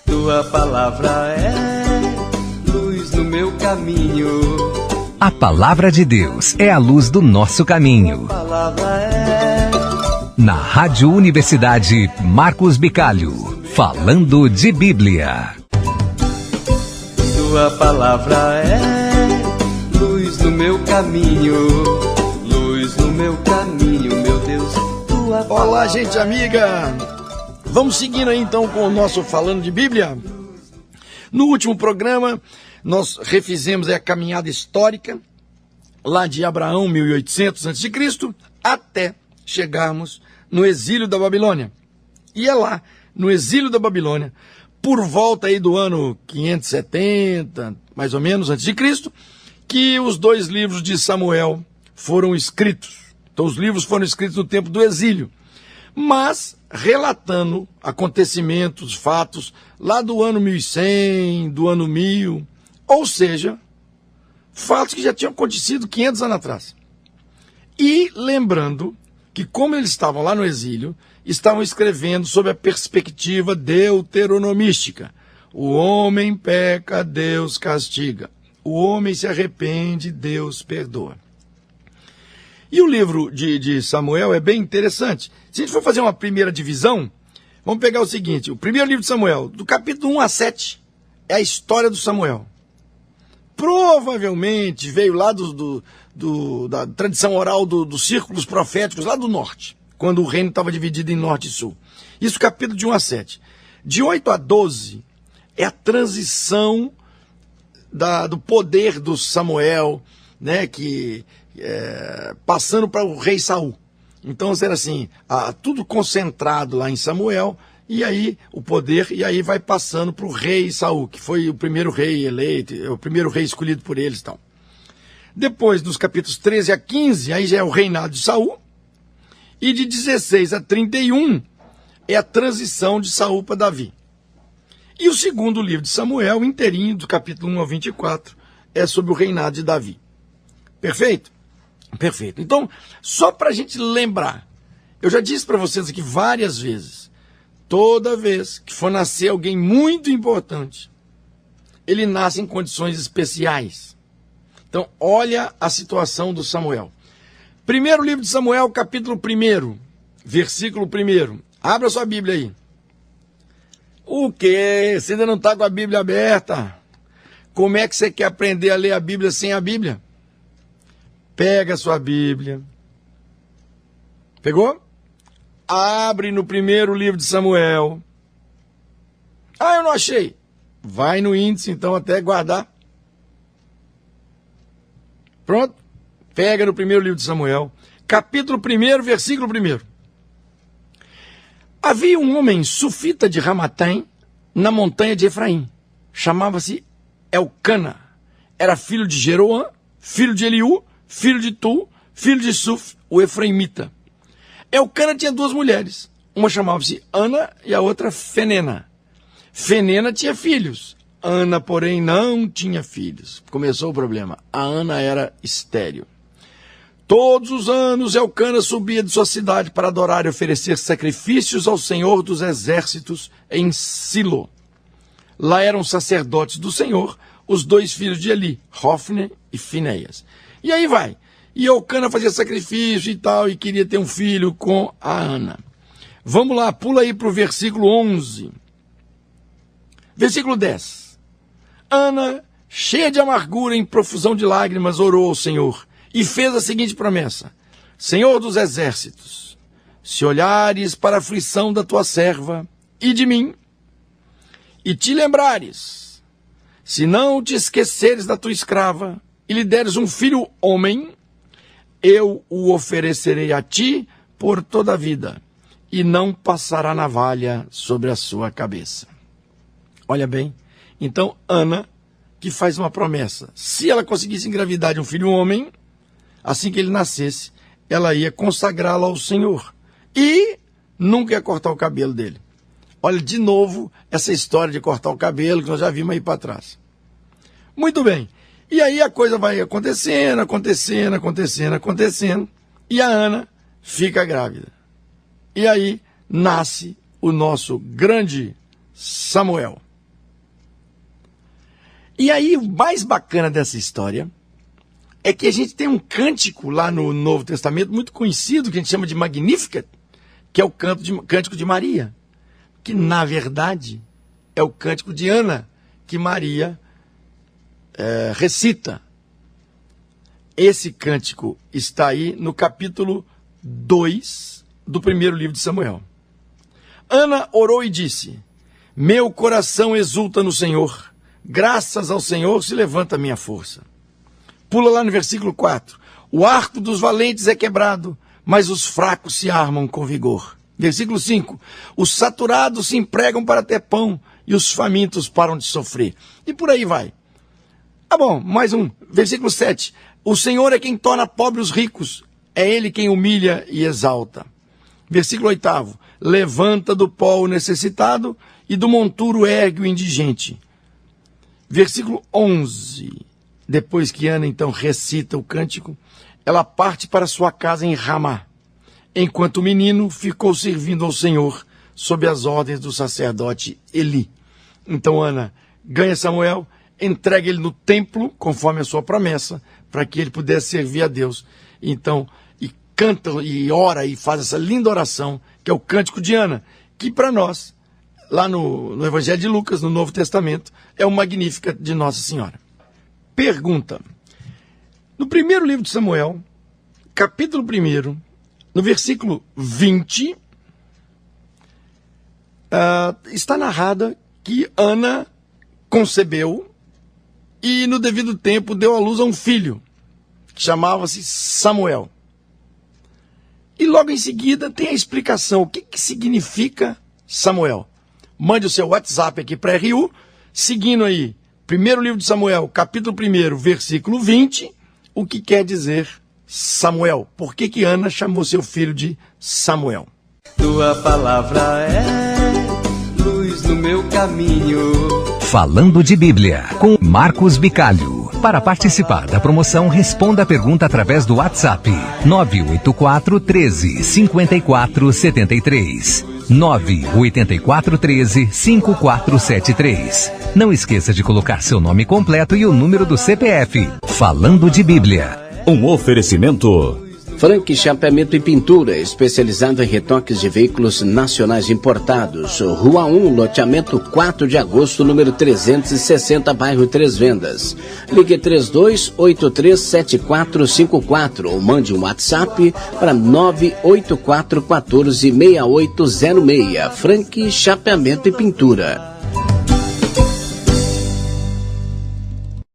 Tua palavra é luz no meu caminho. A palavra de Deus é a luz do nosso caminho. Tua palavra é... Na Rádio Universidade Marcos Bicalho, falando de Bíblia. Tua palavra é luz no meu caminho. Luz no meu caminho, meu Deus. Tua palavra... Olá, gente amiga. Vamos seguindo aí então com o nosso Falando de Bíblia. No último programa, nós refizemos a caminhada histórica lá de Abraão, 1800 a.C., até chegarmos no exílio da Babilônia. E é lá, no exílio da Babilônia, por volta aí do ano 570, mais ou menos, antes de Cristo, que os dois livros de Samuel foram escritos. Então os livros foram escritos no tempo do exílio, mas relatando acontecimentos, fatos, lá do ano 1100, do ano 1000, ou seja, fatos que já tinham acontecido 500 anos atrás. E lembrando que, como eles estavam lá no exílio, estavam escrevendo sob a perspectiva deuteronomística. O homem peca, Deus castiga. O homem se arrepende, Deus perdoa. E o livro de Samuel é bem interessante. Se a gente for fazer uma primeira divisão, vamos pegar o seguinte: o primeiro livro de Samuel, do capítulo 1 a 7, é a história do Samuel. Provavelmente veio lá da tradição oral dos círculos proféticos lá do norte, quando o reino estava dividido em norte e sul. Isso capítulo de 1 a 7. De 8 a 12 é a transição do poder do Samuel, né, passando para o rei Saul. Então, era assim, tudo concentrado lá em Samuel, e aí o poder, e aí vai passando para o rei Saul, que foi o primeiro rei eleito, o primeiro rei escolhido por eles. Então. Depois, dos capítulos 13 a 15, aí já é o reinado de Saul, e de 16 a 31 é a transição de Saul para Davi. E o segundo livro de Samuel, inteirinho, do capítulo 1 ao 24, é sobre o reinado de Davi. Perfeito? Perfeito. Então, só para a gente lembrar, eu já disse para vocês aqui várias vezes, toda vez que for nascer alguém muito importante, ele nasce em condições especiais. Então, olha a situação do Samuel. Primeiro livro de Samuel, capítulo 1, versículo 1. Abra sua Bíblia aí. O quê? Você ainda não está com a Bíblia aberta? Como é que você quer aprender a ler a Bíblia sem a Bíblia? Pega a sua Bíblia. Pegou? Abre no primeiro livro de Samuel. Ah, eu não achei. Vai no índice, então, até guardar. Pronto? Pega no primeiro livro de Samuel, capítulo 1, versículo 1. Havia um homem sufita de Ramataim, na montanha de Efraim. Chamava-se Elcana. Era filho de Jeroam, filho de Eliú, filho de Tu, filho de Suf, o Efraimita. Elcana tinha duas mulheres. Uma chamava-se Ana e a outra Fenena. Fenena tinha filhos. Ana, porém, não tinha filhos. Começou o problema. A Ana era estéril. Todos os anos, Elcana subia de sua cidade para adorar e oferecer sacrifícios ao Senhor dos Exércitos em Silo. Lá eram sacerdotes do Senhor os dois filhos de Eli, Hofni e Finéias. E aí vai. E Elcana fazia sacrifício e tal, e queria ter um filho com a Ana. Vamos lá, pula aí para o versículo 11. Versículo 10. Ana, cheia de amargura em profusão de lágrimas, orou ao Senhor e fez a seguinte promessa: Senhor dos Exércitos, se olhares para a aflição da tua serva e de mim, e te lembrares, se não te esqueceres da tua escrava, e lhe deres um filho homem, eu o oferecerei a ti por toda a vida, e não passará navalha sobre a sua cabeça. Olha bem, então Ana, que faz uma promessa, se ela conseguisse engravidar de um filho homem, assim que ele nascesse, ela ia consagrá-lo ao Senhor, e nunca ia cortar o cabelo dele. Olha, de novo, essa história de cortar o cabelo, que nós já vimos aí para trás. Muito bem. E aí a coisa vai acontecendo, e a Ana fica grávida. E aí nasce o nosso grande Samuel. E aí, o mais bacana dessa história é que a gente tem um cântico lá no Novo Testamento muito conhecido, que a gente chama de Magnificat, que é o cântico de Maria, que na verdade é o cântico de Ana, que Maria recita. Esse cântico está aí no capítulo 2 do primeiro livro de Samuel. Ana orou e disse: meu coração exulta no Senhor, graças ao Senhor se levanta a minha força. Pula lá no versículo 4. O arco dos valentes é quebrado, mas os fracos se armam com vigor. Versículo 5. Os saturados se empregam para ter pão e os famintos param de sofrer. E por aí vai. Ah, bom, mais um. Versículo 7. O Senhor é quem torna pobres os ricos, é Ele quem humilha e exalta. Versículo 8. Levanta do pó o necessitado e do monturo ergue o indigente. Versículo 11. Depois que Ana então recita o cântico, ela parte para sua casa em Ramá, enquanto o menino ficou servindo ao Senhor sob as ordens do sacerdote Eli. Então Ana ganha Samuel, entrega ele no templo, conforme a sua promessa, para que ele pudesse servir a Deus. Então, e canta, e ora, e faz essa linda oração, que é o cântico de Ana, que para nós, lá no Evangelho de Lucas, no Novo Testamento, é o Magnífica de Nossa Senhora. Pergunta. No primeiro livro de Samuel, capítulo 1, no versículo 20, está narrada que Ana concebeu e no devido tempo deu à luz a um filho, que chamava-se Samuel. E logo em seguida tem a explicação, o que significa Samuel. Mande o seu WhatsApp aqui para RU, seguindo aí, primeiro livro de Samuel, capítulo 1, versículo 20, o que quer dizer Samuel. Por que Ana chamou seu filho de Samuel? Tua palavra é luz no meu caminho. Falando de Bíblia, com Marcos Bicalho. Para participar da promoção, responda a pergunta através do WhatsApp 984 13 54 73. 984 13 5473. Não esqueça de colocar seu nome completo e o número do CPF. Falando de Bíblia. Um oferecimento. Frank Chapeamento e Pintura, especializado em retoques de veículos nacionais importados. Rua 1, loteamento 4 de agosto, número 360, bairro Três Vendas. Ligue 32837454 ou mande um WhatsApp para 984146806. Frank Chapeamento e Pintura.